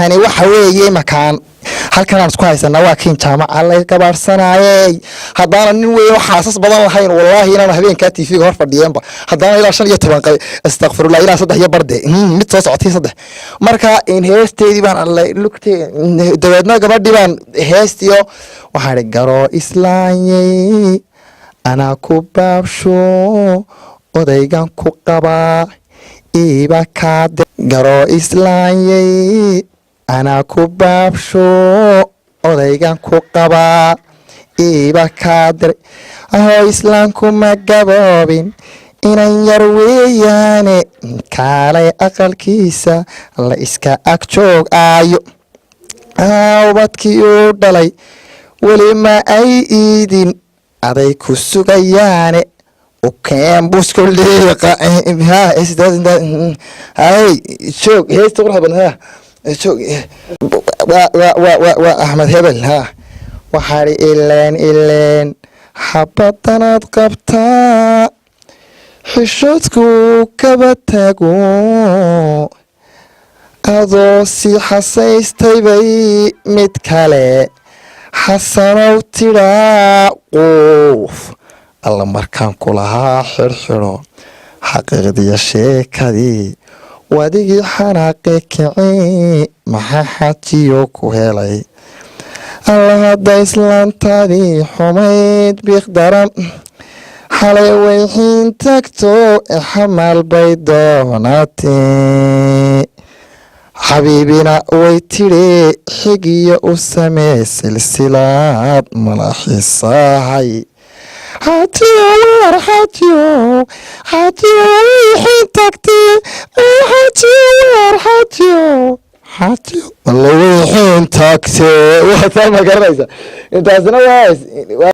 tani waxa weeye makaan halkan aan isku haysanaa waa kiin jaamaca la gabaarsanayay haddana nin weeyo xaasas badan lahayn wallahi inaan habeenka TV hor fadhiyeenba haddana ilaa 15 astaghfirullah ilaa 3 barde mid soo socotay 3 marka in heesteedii baan alla lugtay dabeedna gabadhii baan heestiyo waxa garo islaanyay ana ku baabsho odaygan ku qaba iba ka garo islaanyay ana ku baabsho odaygan ku qaba iba ka dir aho islaanku ma gaboobin inan yar weeyaane kaalay aqalkiisa la iska ag joog aayo ubadkii uu dhalay weli ma ay iidin aday ku sugayaane ukeen busko liiqa hay joog heesta qurux badan أحمد هبل ها وحاري إلين حبطنات قبطا حشوتكو كبتاكو أدو سي حسيستي بي متكالي حسنو تراقوف الله مركان كلها حرحرو حقيقة دي الشيكة دي wadigii xanaaqe kicii maxaa xajiyo ku helay alla hadda islaantaadii xumayd biiqdaran xalay wayxiin tagto xamaal bay doonatee xabiibina way tidhi xigiyo u samee silsilaad malaxiisaahay حاتيو وار حاتيو ويحين تكتي حاتيو وار حاتيو والله ويحين تكتي وثما قريسة انت عزنا وايس